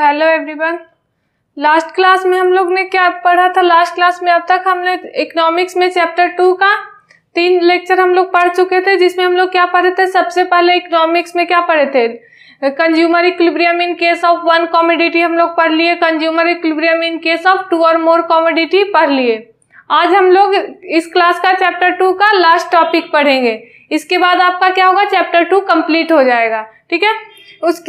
Hello everyone. Last class में हम लोग ने क्या पढ़ा था? लास्ट क्लास में अब तक हमने इकोनॉमिक्स में चैप्टर 2 का 3 लेक्चर हम लोग पढ़ चुके थे, जिसमें हम लोग क्या पढ़े थे? सबसे पहले इकोनॉमिक्स में क्या पढ़े थे? Consumer equilibrium in case of 1 commodity हम लोग पढ़ लिए, consumer equilibrium in case of 2 और मोर कमोडिटी पढ़ लिए। आज हम लोग इस क्लास का चैप्टर 2 का लास्ट टॉपिक पढ़ेंगे। इसके बाद आपका क्या होगा? चैप्टर 2 कंप्लीट हो जाएगा। ठीक है,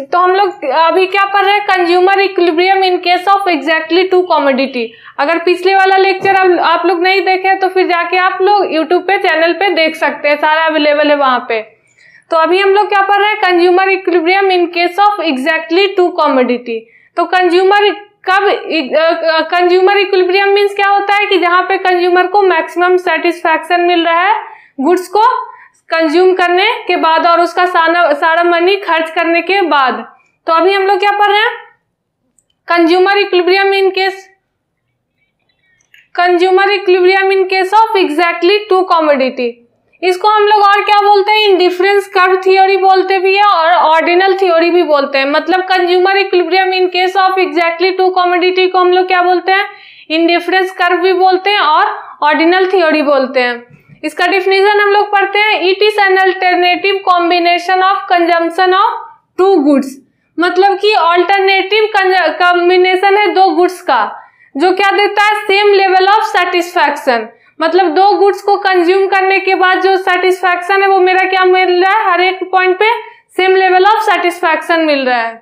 तो हम लोग अभी क्या पढ़ रहे हैं? Consumer equilibrium in case of exactly 2 commodity. अगर पिछले वाला लेक्चर आप लोग नहीं देखे तो फिर जाके आप लोग यूट्यूब पे चैनल पे देख सकते हैं, सारा अवेलेबल है वहां पे। तो अभी हम लोग क्या पढ़ रहे हैं? Consumer equilibrium in case of exactly 2 commodity. तो कंज्यूमर इक्विलिब्रियम मीन्स क्या होता है कि जहां पे कंज्यूमर को मैक्सिमम सेटिस्फैक्शन मिल रहा है गुड्स को कंज्यूम करने के बाद और उसका सारा मनी खर्च करने के बाद। तो अभी हम लोग क्या पढ़ रहे हैं? Consumer equilibrium in case of exactly 2 commodity. इसको हम लोग और क्या बोलते हैं? इंडिफरेंस कर्व थ्योरी बोलते भी है और ऑर्डिनल थ्योरी भी बोलते हैं। मतलब consumer equilibrium in case of exactly 2 commodity को हम लोग क्या बोलते हैं? इंडिफरेंस कर्व भी बोलते हैं और ऑर्डिनल थ्योरी बोलते हैं। इसका डिफिनीशन हम लोग पढ़ते हैं। It is an alternative combination of consumption of 2 goods. मतलब कि ऑल्टरनेटिव कॉम्बिनेशन है 2 गुड्स का, जो क्या देता है? Same level of satisfaction. मतलब 2 गुड्स को कंज्यूम करने के बाद जो सेटिस्फैक्शन है वो मेरा क्या मिल रहा है? हर एक पॉइंट पे सेम लेवल ऑफ सेटिस्फैक्शन मिल रहा है।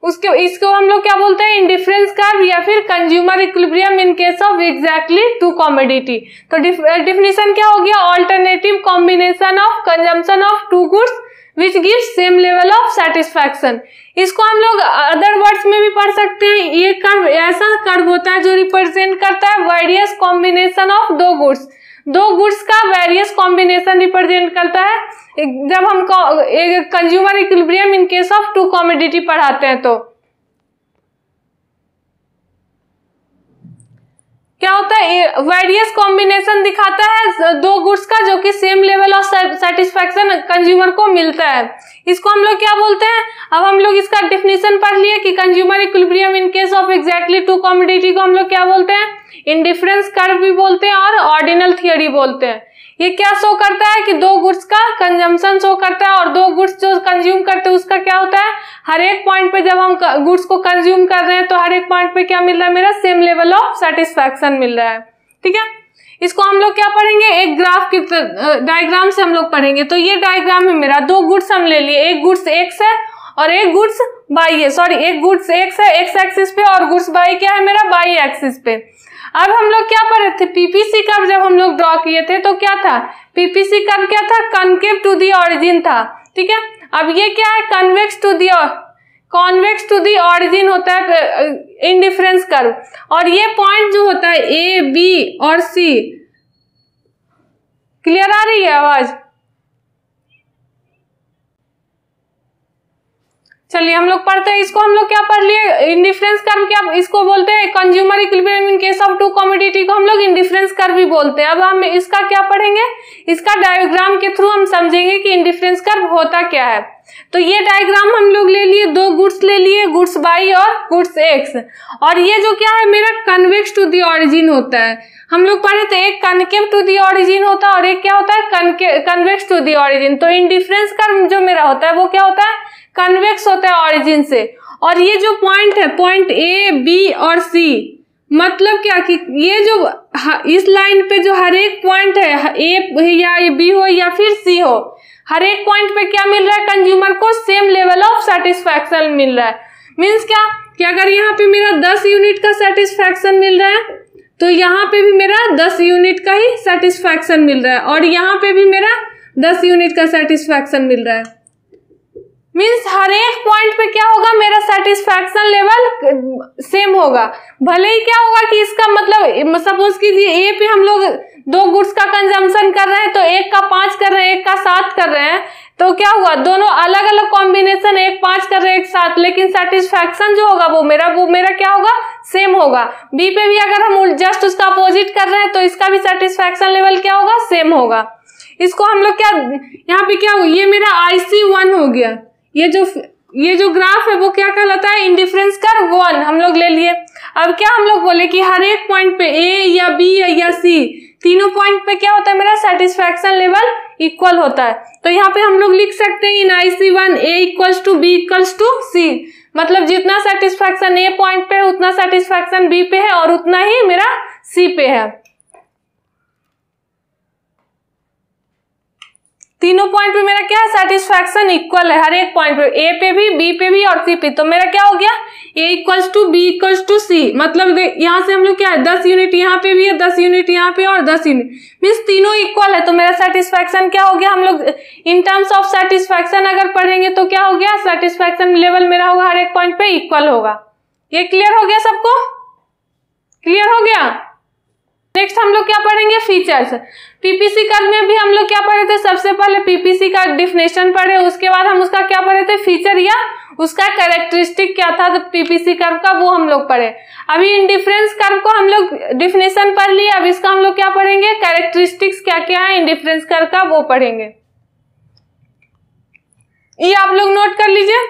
इसको हम लोग क्या बोलते हैं? इंडिफरेंस कर्व या फिर consumer equilibrium in case of exactly 2 commodity. तो डिफिनीशन क्या हो गया? Alternative combination of consumption of 2 goods which gives same level of satisfaction. इसको हम लोग अदर वर्ड्स में भी पढ़ सकते हैं। ये कर्व ऐसा कर्व होता है जो रिप्रेजेंट करता है various combination of 2 goods. 2 goods का वेरियस कॉम्बिनेशन रिप्रेजेंट करता है जब हम consumer equilibrium in case of 2 commodity पढ़ाते हैं। तो क्या होता है? वेरियस कॉम्बिनेशन दिखाता है 2 गुड्स का जो कि same level of satisfaction consumer को मिलता है। इसको हम लोग क्या बोलते हैं? अब हम लोग इसका डिफिनीशन पढ़ लिए कि consumer equilibrium in case of exactly 2 commodity को हम लोग क्या बोलते हैं? इंडिफरेंस कर्व भी बोलते हैं और ऑर्डिनल थ्योरी बोलते हैं। ये क्या शो करता है कि 2 गुड्स का कंजम्पशन शो करता है और 2 गुड्स जो कंज्यूम करते हैं उसका क्या होता है? हर एक पॉइंट पे जब हम गुड्स को कंज्यूम कर रहे हैं तो हर एक पॉइंट पे क्या मिल रहा है? मेरा सेम लेवल ऑफ सेटिस्फैक्शन मिल रहा है। ठीक है, इसको हम लोग क्या पढ़ेंगे? एक ग्राफ की डायग्राम से हम लोग पढ़ेंगे। तो ये डायग्राम है मेरा, 2 गुड्स हम ले लिए, एक गुड्स एक्स है और एक गुड्स वाई है। सॉरी, एक गुड्स एक्स है एक्स एक्सिस पे और गुड्स वाई क्या है मेरा? वाई एक्सिस पे। अब हम लोग क्या पढ़े थे? पीपीसी कर्व जब हम लोग ड्रॉ किए थे तो क्या था? पीपीसी कर्व क्या था? कॉन्केव टू दी ऑरिजिन था। ठीक है, अब ये क्या है? कॉन्वेक्स टू दी ऑरिजिन होता है इंडिफरेंस कर्व। और ये पॉइंट जो होता है ए, बी और सी, क्लियर आ रही है आवाज? चलिए हम लोग पढ़ते हैं। इसको हम लोग क्या पढ़ लिए? इंडिफरेंस कर्व क्या इसको बोलते हैं? Consumer equilibrium in case of 2 commodity को हम लोग इंडिफरेंस कर्व भी बोलते हैं। अब हम इसका क्या पढ़ेंगे? इसका डायग्राम के थ्रू हम समझेंगे कि इंडिफरेंस कर्व होता क्या है। तो ये डायग्राम हम लोग ले लिए, 2 गुड्स ले लिए, गुड्स वाई और गुड्स एक्स। और ये जो क्या है मेरा? कन्वेक्स टू दी ऑरिजिन होता है। हम लोग पढ़े थे एक कनकेव टू दी ऑरिजिन होता है और एक क्या होता है? Convex to the origin. तो इंडिफरेंस कर्व जो मेरा होता है वो क्या होता है? कन्वेक्स होता है ऑरिजिन से। और ये जो पॉइंट है, पॉइंट ए, बी और सी, मतलब क्या कि ये जो इस लाइन पे जो हर एक पॉइंट है, ए या बी हो या फिर सी हो, हर एक पॉइंट पे क्या मिल रहा है? कंज्यूमर को सेम लेवल ऑफ सेटिस्फैक्शन मिल रहा है। मीन्स क्या कि अगर यहाँ पे मेरा 10 यूनिट का सेटिस्फैक्शन मिल रहा है तो यहाँ पे भी मेरा 10 यूनिट का ही सेटिस्फैक्शन मिल रहा है और यहाँ पे भी मेरा 10 यूनिट का सेटिस्फैक्शन मिल रहा है। मीन्स हर एक पॉइंट पे क्या होगा? मेरा सेटिस्फैक्शन लेवल सेम होगा। भले ही क्या होगा कि इसका मतलब सपोज कीजिए ए पे हम लोग 2 गुड्स का कंजम्पशन कर रहे हैं तो एक का 5 कर रहे हैं, एक का 7 कर रहे हैं, तो क्या हुआ? दोनों अलग अलग कॉम्बिनेशन, एक 5 कर रहे हैं, एक 7, लेकिन सेटिस्फैक्शन जो होगा वो मेरा क्या होगा? सेम होगा। बी पे भी अगर हम जस्ट उसका अपोजिट कर रहे हैं तो इसका भी सेटिस्फैक्शन लेवल क्या होगा? सेम होगा। इसको हम लोग क्या यहाँ पे क्या होगा? ये मेरा IC1 हो गया, ये जो ये जो ग्राफ है वो क्या कहलाता है, इंडिफरेंस कर्व 1 हम लोग ले लिए। अब क्या हम लोग बोले कि हर एक पॉइंट पे ए या बी या सी तीनों पॉइंट पे क्या होता है, मेरा सेटिस्फैक्शन लेवल इक्वल होता है। तो यहाँ पे हम लोग लिख सकते हैं in IC1 A equals to b equals to c, मतलब जितना सेटिस्फैक्शन ए पॉइंट पे है उतना सेटिस्फैक्शन बी पे है और उतना ही मेरा सी पे है। तीनों पॉइंट पे मेरा क्या है, सेटिस्फैक्शन इक्वल है हर एक पॉइंट पे, ए पे भी, बी पे भी और सी पे। तो मेरा क्या हो गया, a equals to b equals to c, मतलब यहाँ से हम लोग क्या है 10 यूनिट यहाँ पे भी है, 10 यूनिट यहाँ पे और 10 यूनिट, मीन्स तीनों इक्वल है। तो मेरा सेटिस्फैक्शन क्या हो गया, हम लोग इन टर्म्स ऑफ सेटिस्फैक्शन अगर पढ़ेंगे तो क्या हो गया, सेटिस्फैक्शन लेवल मेरा होगा हर एक पॉइंट पे इक्वल होगा। ये क्लियर हो गया सबको, क्लियर हो गया। नेक्स्ट हम लोग क्या पढ़ेंगे, फीचर्स। पीपीसी कर्व में भी हम लोग क्या पढ़े थे, सबसे पहले पीपीसी का डिफिनेशन पढ़े, उसके बाद हम उसका क्या पढ़े थे, फीचर या उसका कैरेक्टरिस्टिक क्या था तो पीपीसी कर्व का, वो हम लोग पढ़े। अभी इंडिफरेंस कर्व को हम लोग डिफिनेशन पढ़ लिए, अब इसका हम लोग क्या पढ़ेंगे, कैरेक्टरिस्टिक्स क्या क्या है इंडिफरेंस कर्व का वो पढ़ेंगे। ये आप लोग नोट कर लीजिए।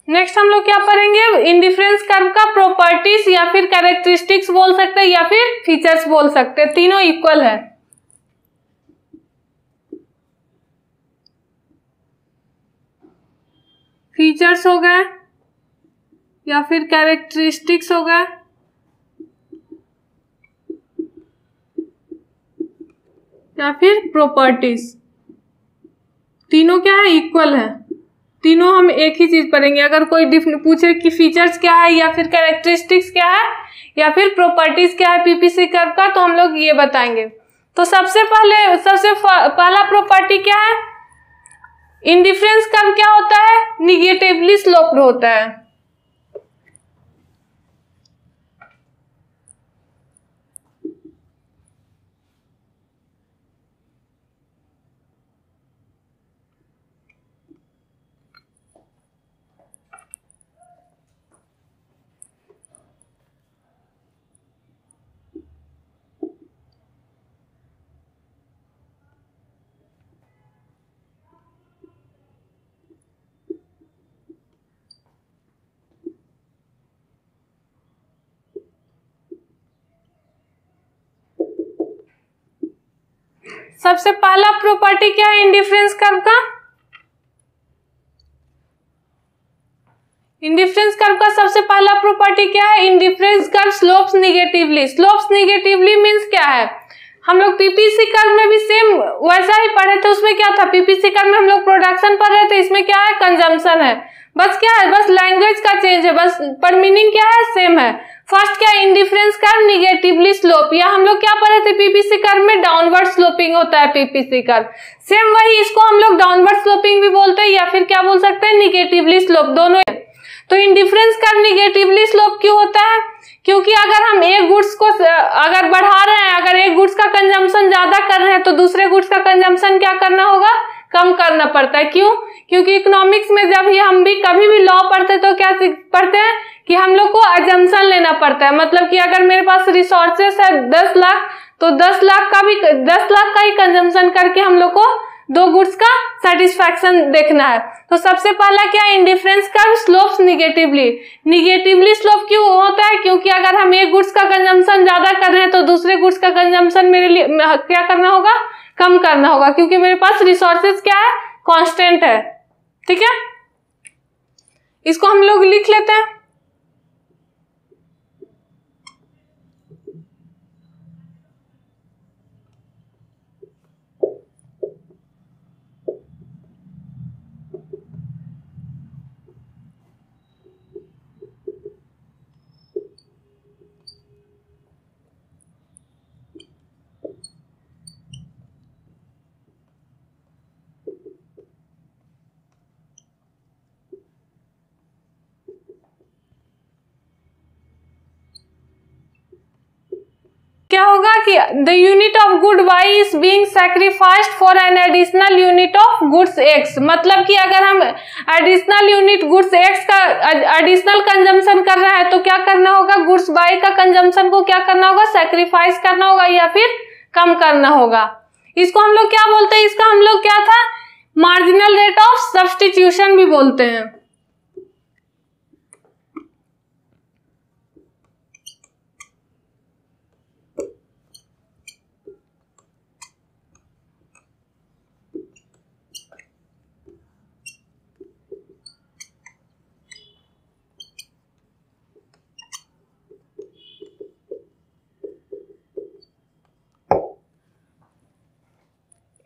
नेक्स्ट हम लोग क्या पढ़ेंगे, इंडिफरेंस कर्व का प्रॉपर्टीज या फिर कैरेक्टरिस्टिक्स बोल सकते हैं या फिर फीचर्स बोल सकते हैं, तीनों इक्वल है। फीचर्स हो गए या फिर कैरेक्टरिस्टिक्स हो गए या फिर प्रॉपर्टीज, तीनों क्या है, इक्वल है। तीनों हम एक ही चीज पढ़ेंगे। अगर कोई पूछे कि फीचर्स क्या है या फिर कैरेक्टरिस्टिक्स क्या है या फिर प्रॉपर्टीज क्या है पीपीसी कर्व का, तो हम लोग ये बताएंगे। तो सबसे पहला प्रॉपर्टी क्या है, इंडिफरेंस कर्व क्या होता है, निगेटिवली स्लोप्ड होता है। सबसे पहला प्रॉपर्टी क्या है इंडिफरेंस कर्व का, इंडिफरेंस कर्व का सबसे पहला प्रॉपर्टी क्या है, indifference curve slopes negatively. Slopes negatively means क्या है, हम लोग पीपीसी कर्व में भी सेम वैसा ही पढ़े थे। उसमें क्या था, पीपीसी कर्व में हम लोग प्रोडक्शन पढ़ रहे थे, इसमें क्या है, कंजम्पशन है। बस क्या है, बस लैंग्वेज का चेंज है, बस पर मीनिंग क्या है, सेम है। फर्स्ट क्या है, इंडिफरेंस कर्व निगेटिवली स्लोप, या हम लोग क्या पढ़े थे पीपीसी कर्व में, डाउनवर्ड स्लोपिंग होता है पीपीसी कर्व, सेम वही, इसको हम लोग डाउनवर्ड स्लोपिंग भी बोलते हैं या फिर क्या बोल सकते हैं, निगेटिवली स्लोप, दोनों। तो इंडिफरेंस कर्व निगेटिवली स्लोप क्यों होता है, क्योंकि अगर हम एक गुड्स को अगर बढ़ा रहे हैं, अगर एक गुड्स का कंजम्पशन ज्यादा कर रहे हैं तो दूसरे गुड्स का कंजम्पशन क्या करना होगा, कम करना पड़ता है। क्यों, क्योंकि इकोनॉमिक्स में जब हम भी कभी भी लॉ पढ़ते तो क्या पढ़ते हैं कि हम लोग को अजम्पशन लेना पड़ता है। मतलब कि अगर मेरे पास रिसोर्सेस है 10 लाख, तो 10 लाख का ही कंजम्पशन करके हम लोग को दो गुड्स का सेटिस्फैक्शन देखना है। तो सबसे पहला क्या है, indifference curve slopes negatively. Negatively slope क्यों होता है, क्योंकि अगर हम एक गुड्स का कंजम्पशन ज्यादा कर रहे हैं तो दूसरे गुड्स का कंजम्पशन मेरे लिए क्या करना होगा, कम करना होगा, क्योंकि मेरे पास रिसोर्सेज क्या है, कांस्टेंट है। ठीक है, इसको हम लोग लिख लेते हैं। क्या होगा कि the unit of good y is being sacrificed for an additional unit of goods x। मतलब कि अगर हम एडिशनल यूनिट गुड्स x का एडिशनल कंजम्पशन कर रहे हैं तो क्या करना होगा, गुड्स y का कंजम्पशन को क्या करना होगा, सैक्रिफाइस करना होगा या फिर कम करना होगा। इसको हम लोग क्या बोलते हैं, इसका हम लोग क्या था, मार्जिनल रेट ऑफ सब्स्टिट्यूशन भी बोलते हैं।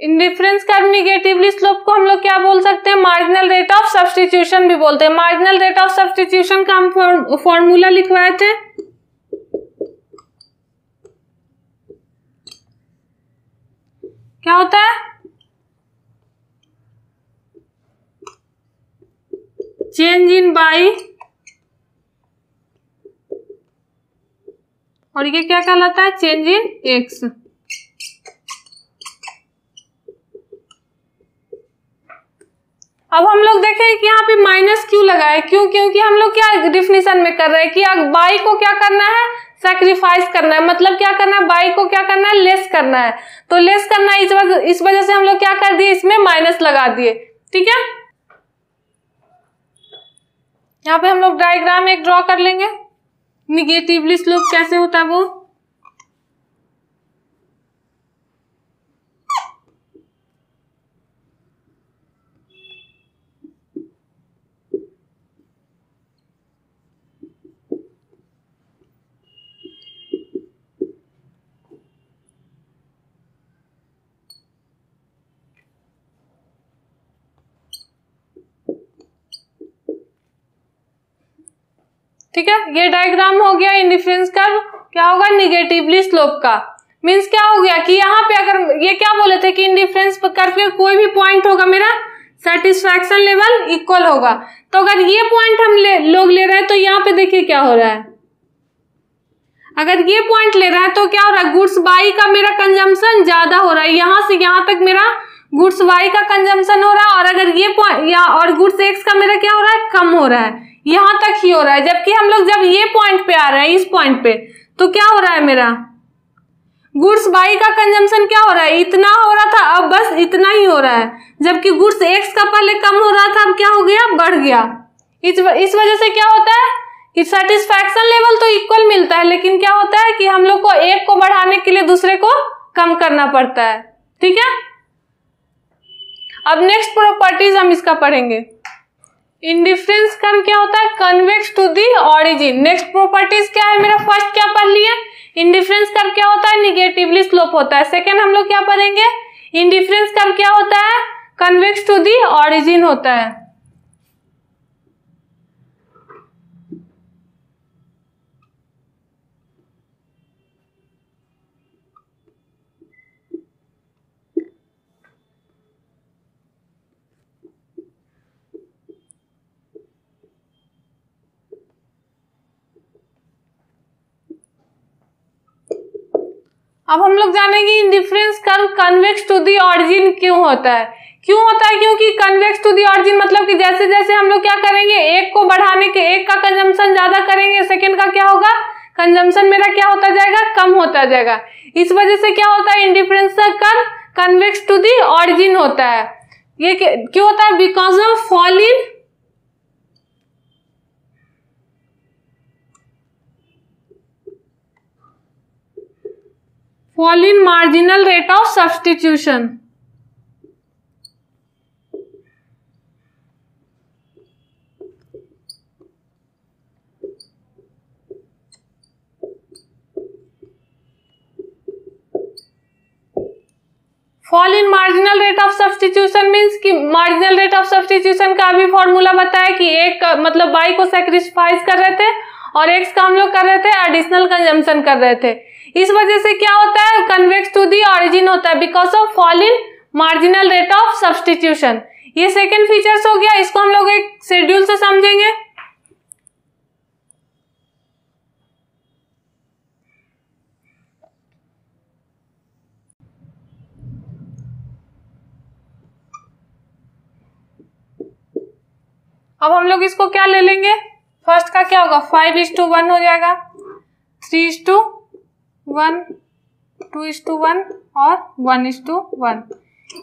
इंडिफरेंस कर्व निगेटिवली स्लोप को हम लोग क्या बोल सकते हैं, मार्जिनल रेट ऑफ सब्स्टिट्यूशन भी बोलते हैं। मार्जिनल रेट ऑफ सब्स्टिट्यूशन का हम फॉर्मूला लिखवाए थे, क्या होता है, चेंज इन बाई, और ये क्या कहलाता है, चेंज इन एक्स। अब हम लोग देखें कि यहाँ पे माइनस क्यों लगा है, क्यों, क्योंकि हम लोग क्या डिफिनीशन में कर रहे हैं कि बाई को क्या करना है, सैक्रिफाइस करना है, मतलब क्या करना है, बाई को क्या करना है, लेस करना है। तो लेस करना है, इस वजह से हम लोग क्या कर दिए, इसमें माइनस लगा दिए। ठीक है, यहाँ पे हम लोग डायग्राम एक ड्रॉ कर लेंगे, निगेटिवली स्लोप कैसे होता है वो। ठीक है, ये डायग्राम हो गया इंडिफरेंस कर्व, क्या होगा, निगेटिवली स्लोप का। मींस क्या हो गया कि यहाँ पे अगर ये क्या बोले थे कि इंडिफरेंस कर्व के कोई भी पॉइंट होगा मेरा सेटिस्फैक्शन लेवल इक्वल होगा। तो अगर ये पॉइंट हम लोग ले रहे हैं तो यहाँ पे देखिए क्या हो रहा है, अगर ये पॉइंट ले रहा है तो क्या हो रहा है, गुड्स बाई का मेरा कंजम्पशन ज्यादा हो रहा है, यहां से यहां तक मेरा गुड्स वाई का कंजम्पशन हो रहा है, और अगर ये पॉइंट और गुड्स एक्स का मेरा क्या हो रहा है, कम हो रहा है, यहां तक ही हो रहा है। जबकि हम लोग जब ये पॉइंट पे आ रहे हैं, इस पॉइंट पे, तो क्या हो रहा है, मेरा गुड्स बाई का कंजम्पशन क्या हो रहा है, इतना हो रहा था, अब बस इतना ही हो रहा है, जबकि गुड्स एक्स का पहले कम हो रहा था, अब क्या हो गया, बढ़ गया। इस वजह से क्या होता है कि सेटिस्फैक्शन लेवल तो इक्वल मिलता है, लेकिन क्या होता है कि हम लोग को एक को बढ़ाने के लिए दूसरे को कम करना पड़ता है। ठीक है, अब नेक्स्ट प्रॉपर्टीज हम इसका पढ़ेंगे। इंडिफरेंस कर्व क्या होता है, convex to the origin. Next properties क्या है, मेरा फर्स्ट क्या पढ़ लिए, इंडिफरेंस कर्व क्या होता है, निगेटिवली स्लोप होता है। सेकंड हम लोग क्या पढ़ेंगे, इंडिफरेंस कर्व क्या होता है, कन्वेक्स टू दी ऑरिजिन होता है। अब हम लोग जानेंगे indifference curve convex to the origin क्यों होता है। क्यों होता है, क्योंकि कन्वेक्स टू दी ऑरिजिन मतलब कि जैसे जैसे हम लोग क्या करेंगे, एक को बढ़ाने के, एक का कंजम्पशन ज्यादा करेंगे, सेकंड का क्या होगा, कंजम्पशन मेरा क्या होता जाएगा, कम होता जाएगा। इस वजह से क्या होता है, indifference curve convex to the origin होता है। ये क्यों होता है, because of fall in marginal rate of substitution। Fall in marginal rate of substitution means कि मार्जिनल रेट ऑफ सब्स्टिट्यूशन का भी फॉर्मूला बताया कि एक मतलब बाई को सैक्रिफाइस कर रहे थे और एक्स का हम लोग कर रहे थे एडिशनल कंजम्पशन कर रहे थे। इस वजह से क्या होता है, कन्वेक्स टू दी ऑरिजिन होता है because of fall in marginal rate of substitution. ये सेकेंड फीचर्स हो गया, इसको हम लोग एक शेड्यूल से समझेंगे। अब हम लोग इसको क्या ले लेंगे, फर्स्ट का क्या होगा 5:1 हो जाएगा, 3:1, 2:1 और 1:1।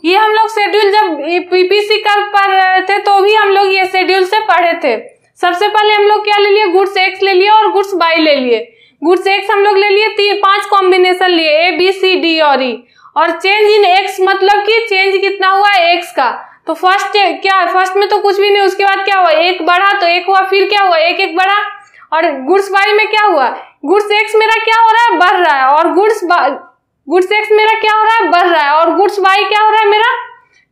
ये हम लोग शेड्यूल जब पीपीसी कर्व पढ़ रहे थे तो भी हम लोग ये शेड्यूल से पढ़े थे। सबसे पहले हम लोग क्या ले लिए, गुड्स एक्स ले लिए और गुड्स वाई ले लिए। गुड्स एक्स हम लोग ले लिए 5 कॉम्बिनेशन लिए, ए बी सी डी और ई। और चेंज इन एक्स मतलब कि चेंज कितना हुआ एक्स का। तो फर्स्ट क्या है, फर्स्ट में तो कुछ भी नहीं, उसके बाद क्या हुआ, एक बढ़ा तो एक हुआ, फिर क्या हुआ, एक बढ़ा। और गुड्स वाई में क्या हुआ, गुड्स एक्स मेरा क्या हो रहा है, बढ़ रहा है, और गुड्स एक्स मेरा क्या हो रहा है, बढ़ रहा है, और गुड्स वाई क्या हो रहा है, मेरा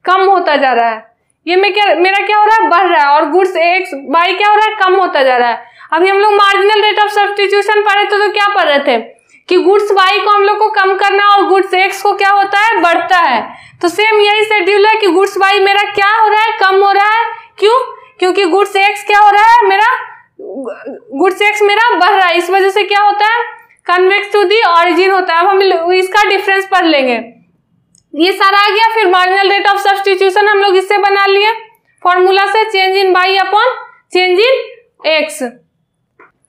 कम होता जा रहा है। ये मेरा क्या हो रहा है, बढ़ रहा है, और गुड्स एक्स वाई क्या हो रहा है, कम होता जा रहा है। अभी हम लोग मार्जिनल रेट ऑफ सब्स्टिट्यूशन पढ़े थे तो क्या पढ़ रहे थे कि गुड्स वाई को हम लोग को कम करना और गुड्स एक्स को क्या होता है, बढ़ता है। तो सेम यही शेड्यूल है कि गुड्स वाई मेरा क्या हो रहा है, कम हो रहा है। क्यों, क्योंकि गुड्स एक्स क्या हो रहा है, मेरा गुड्स एक्स मेरा बढ़ रहा है, इस वजह से क्या होता है, कन्वेक्स टू दी ऑरिजिन होता है। अब हम इसका डिफरेंस पढ़ लेंगे। ये सारा आ गया। फिर मार्जिनल रेट ऑफ सब्स्टिट्यूशन हम लोग इससे बना लिए फॉर्मूला से, change in Y upon change in X.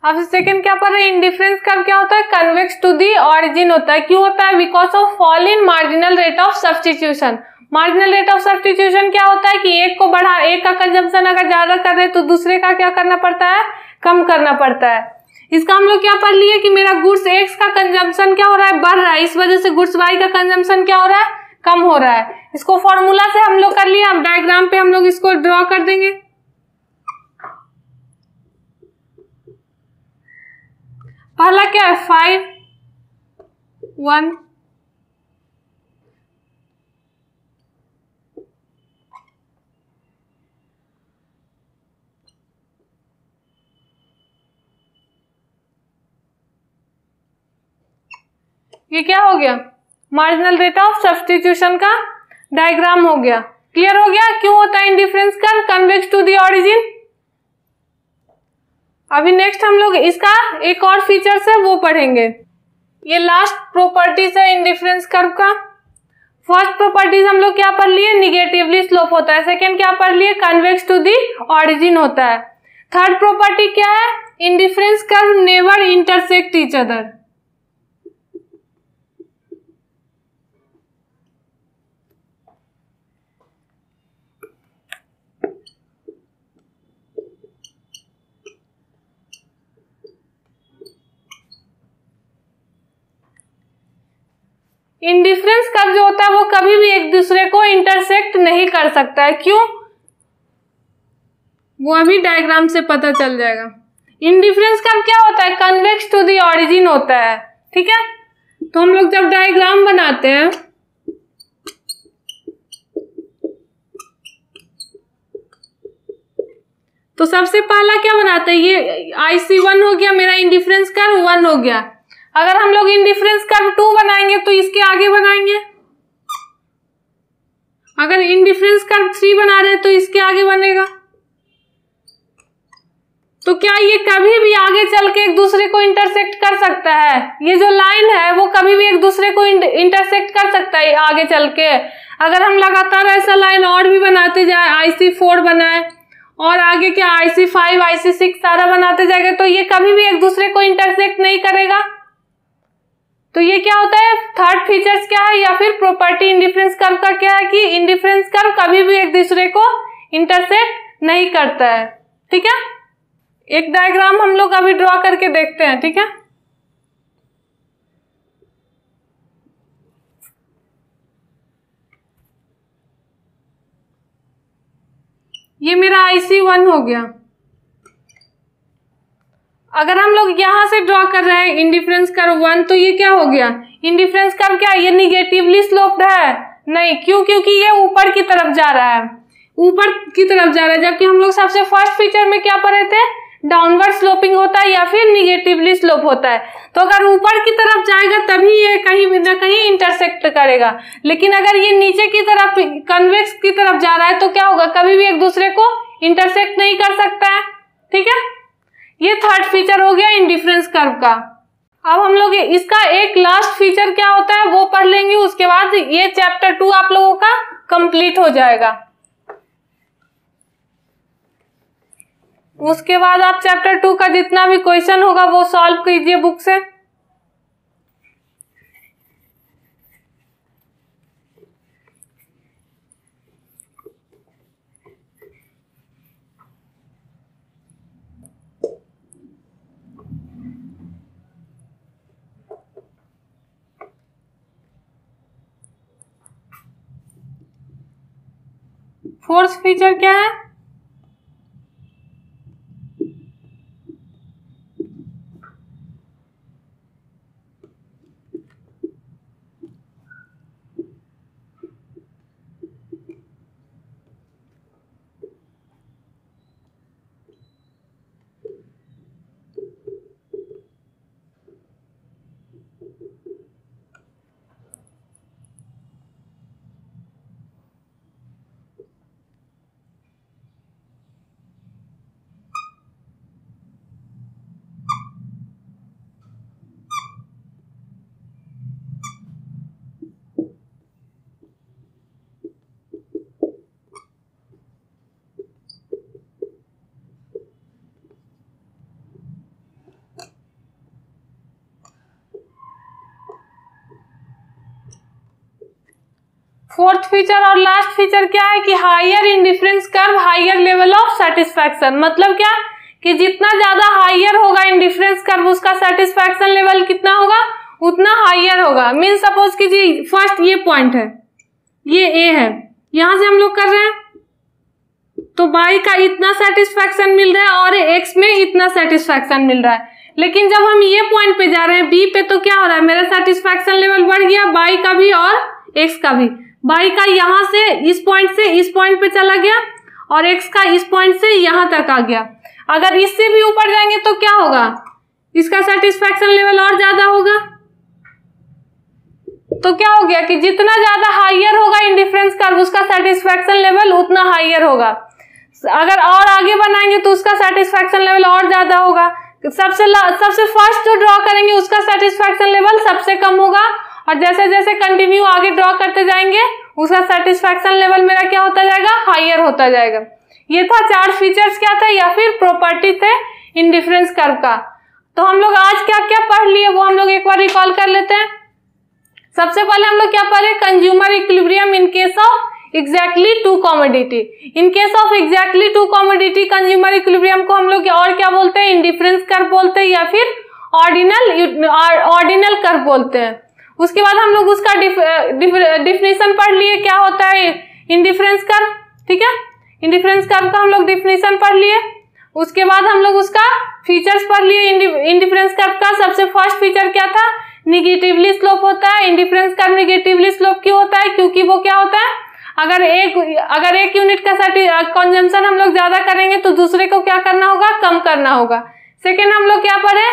अब सेकंड क्या पढ़ रहे हैं, इंडिफरेंस कर्व क्या होता है, कन्वेक्स टू दी ऑरिजिन होता है। क्यों होता है, because of fall in marginal rate of substitution. Marginal rate of substitution क्या होता है कि एक का कंजम्पशन अगर ज्यादा कर रहे तो दूसरे का क्या करना पड़ता है, कम करना पड़ता है। इसका हम लोग क्या पढ़ लिए कि मेरा गुड्स एक्स का कंजम्पशन क्या हो रहा है, बढ़ रहा है, इस वजह से गुड्स वाई का कंजम्पशन क्या हो रहा है, कम हो रहा है। इसको फॉर्मूला से हम लोग कर लिए। अब डायग्राम पे हम लोग इसको ड्रॉ कर देंगे। पहला क्या है, 5 1 ये क्या हो गया, मार्जिनल रेट ऑफ सब्स्टिट्यूशन का डायग्राम हो गया। क्लियर हो गया क्यों होता है indifference curve, convex to the origin. अभी नेक्स्ट हम लोग इसका एक और फीचर्स है वो पढ़ेंगे। ये लास्ट प्रॉपर्टीज है इंडिफरेंस कर्व का। फर्स्ट प्रॉपर्टीज हम लोग क्या पढ़ लिए, निगेटिवली स्लोप होता है। सेकेंड क्या पढ़ लिए, कन्वेक्स टू दी ऑरिजिन होता है। थर्ड प्रॉपर्टी क्या है, indifference curve never intersect each other. Indifference curve जो होता है वो कभी भी एक दूसरे को इंटरसेक्ट नहीं कर सकता है। क्यों, वो अभी डायग्राम से पता चल जाएगा। इंडिफरेंस कर्व क्या होता है, कन्वेक्स टू दी ऑरिजिन होता है। ठीक है, तो हम लोग जब डायग्राम बनाते हैं तो सबसे पहला क्या बनाते हैं, ये IC1 हो गया, मेरा इंडिफरेंस कर्व 1 हो गया। अगर हम लोग इंडिफरेंस कर्व 2 बनाएंगे तो इसके आगे बनाएंगे। अगर इंडिफरेंस कर्व 3 बना रहे तो इसके आगे बनेगा। तो क्या ये कभी भी आगे चल के एक दूसरे को इंटरसेक्ट कर सकता है, ये जो लाइन है वो कभी भी एक दूसरे को इंटरसेक्ट कर सकता है आगे चल के। अगर हम लगातार ऐसा लाइन और भी बनाते जाए, IC4 बनाए और आगे क्या IC5 IC6 सारा बनाते जाएंगे तो ये कभी भी एक दूसरे को इंटरसेक्ट नहीं करेगा। तो ये क्या होता है, थर्ड फीचर्स क्या है या फिर प्रॉपर्टी इंडिफरेंस कर्व का क्या है कि इंडिफरेंस कर्व कभी भी एक दूसरे को इंटरसेक्ट नहीं करता है। ठीक है, एक डायग्राम हम लोग अभी ड्रॉ करके देखते हैं। ठीक है, ये मेरा IC1 हो गया। अगर हम लोग यहां से ड्रॉ कर रहे हैं इंडिफरेंस कर्व 1 तो ये क्या हो गया, इंडिफरेंस कर्व क्या है, ये निगेटिवली स्लोप्ड है नहीं। क्यों, क्योंकि ये ऊपर की तरफ जा रहा है, ऊपर की तरफ जा रहा है। जबकि हम लोग सबसे फर्स्ट फीचर में क्या पढ़े थे, डाउनवर्ड स्लोपिंग होता है या फिर निगेटिवली स्लोप होता है। तो अगर ऊपर की तरफ जाएगा तभी ये कहीं ना कहीं इंटरसेक्ट करेगा। लेकिन अगर ये नीचे की तरफ कन्वेक्स की तरफ जा रहा है तो क्या होगा, कभी भी एक दूसरे को इंटरसेक्ट नहीं कर सकता है। ठीक है, ये थर्ड फीचर हो गया इंडिफरेंस कर्व का। अब हम लोग इसका एक लास्ट फीचर क्या होता है वो पढ़ लेंगे, उसके बाद ये चैप्टर 2 आप लोगों का कंप्लीट हो जाएगा। उसके बाद आप चैप्टर 2 का जितना भी क्वेश्चन होगा वो सॉल्व कीजिए बुक से। फोर्थ फीचर क्या है? फोर्थ फीचर और लास्ट फीचर क्या है कि higher indifference curve higher level of satisfaction. मतलब क्या कि जितना ज्यादा हायर होगा इंडिफरेंस कर्व उसका सेटिस्फैक्शन लेवल कितना होगा, उतना हायर होगा। मीन सपोज कीजिए फर्स्ट ये पॉइंट है, ये ए है, यहां से हम लोग कर रहे हैं तो बाई का इतना सेटिस्फैक्शन मिल रहा है और एक्स में इतना सेटिस्फैक्शन मिल रहा है। लेकिन जब हम ये पॉइंट पे जा रहे हैं बी पे, तो क्या हो रहा है, मेरा सेटिस्फैक्शन लेवल बढ़ गया, बाई का भी और एक्स का भी। बाई का यहां से इस पॉइंट पे चला गया और एक्स का इस पॉइंट से यहां तक आ गया। अगर इससे भी ऊपर जाएंगे तो क्या होगा, इसका सेटिस्फैक्शन लेवल और ज्यादा होगा। तो क्या हो गया कि जितना ज्यादा हायर होगा इंडिफरेंस कर्व उसका सेटिस्फैक्शन लेवल उतना हायर होगा। अगर और आगे बनाएंगे तो उसका सेटिस्फैक्शन लेवल और ज्यादा होगा। सबसे फर्स्ट जो ड्रॉ करेंगे उसका सेटिस्फैक्शन लेवल सबसे कम होगा और जैसे जैसे कंटिन्यू आगे ड्रॉ करते जाएंगे उसका सेटिस्फैक्शन लेवल मेरा क्या होता जाएगा, हायर होता जाएगा। ये था 4 फीचर्स क्या था या फिर प्रॉपर्टी थे इंडिफरेंस कर्व का। तो हम लोग आज क्या क्या पढ़ लिए वो हम लोग एक बार रिकॉल कर लेते हैं। सबसे पहले हम लोग क्या पढ़े, consumer equilibrium in case of exactly two commodity. In case of exactly two commodity consumer equilibrium को हम लोग और क्या बोलते हैं, इंडिफरेंस कर्व बोलते हैं या फिर ऑर्डिनल कर्व बोलते हैं। उसके बाद हम लोग उसका डिफिनेशन पढ़ लिए, क्या होता है इंडिफरेंस कर्व, ठीक है, इंडिफरेंस कर्व का हम लोग डिफिनेशन पढ़ लिए। उसके बाद हम लोग उसका फीचर्स पढ़ लिए। इंडिफरेंस कर्व का सबसे फर्स्ट फीचर क्या था, निगेटिवली स्लोप होता है। इंडिफरेंस कर्व निगेटिवली स्लोप क्यों होता है, क्योंकि वो क्या होता है, अगर एक यूनिट का कंजम्पशन हम लोग ज्यादा करेंगे तो दूसरे को क्या करना होगा, कम करना होगा। सेकेंड हम लोग क्या पढ़े,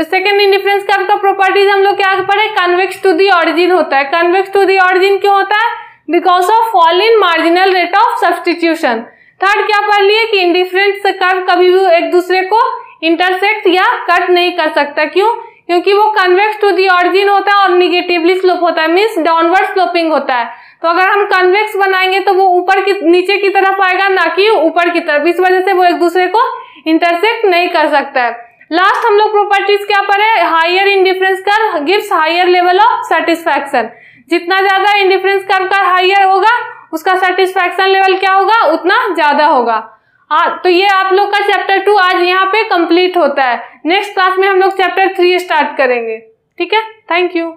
सेकेंड इंडिफरेंस कर्व का प्रॉपर्टीज हम लोग क्या पढ़े, कन्वेक्स टू दी ऑरिजिन होता है। कन्वेक्स टू दी ऑरिजिन क्यों होता है, because of fall in marginal rate of substitution. Third क्या पढ़ लिए कि इंडिफरेंस कर्व कभी भी एक दूसरे को इंटरसेक्ट या कट नहीं कर सकता। क्यों, क्योंकि वो कन्वेक्स टू दी ऑरिजिन होता है और निगेटिवली स्लोप होता है, मीन्स डाउनवर्ड स्लोपिंग होता है। तो अगर हम कन्वेक्स बनाएंगे तो वो ऊपर की नीचे की तरफ आएगा, ना कि ऊपर की तरफ। इस वजह से वो एक दूसरे को इंटरसेक्ट नहीं कर सकता है। लास्ट हम लोग प्रॉपर्टीज क्या पढ़े, higher indifference curve gives higher level of satisfaction. जितना ज्यादा इंडिफरेंस कर्व का हायर होगा उसका सेटिस्फैक्शन लेवल क्या होगा, उतना ज्यादा होगा। तो ये आप लोग का चैप्टर 2 आज यहाँ पे कंप्लीट होता है। नेक्स्ट क्लास में हम लोग चैप्टर 3 स्टार्ट करेंगे। ठीक है, थैंक यू।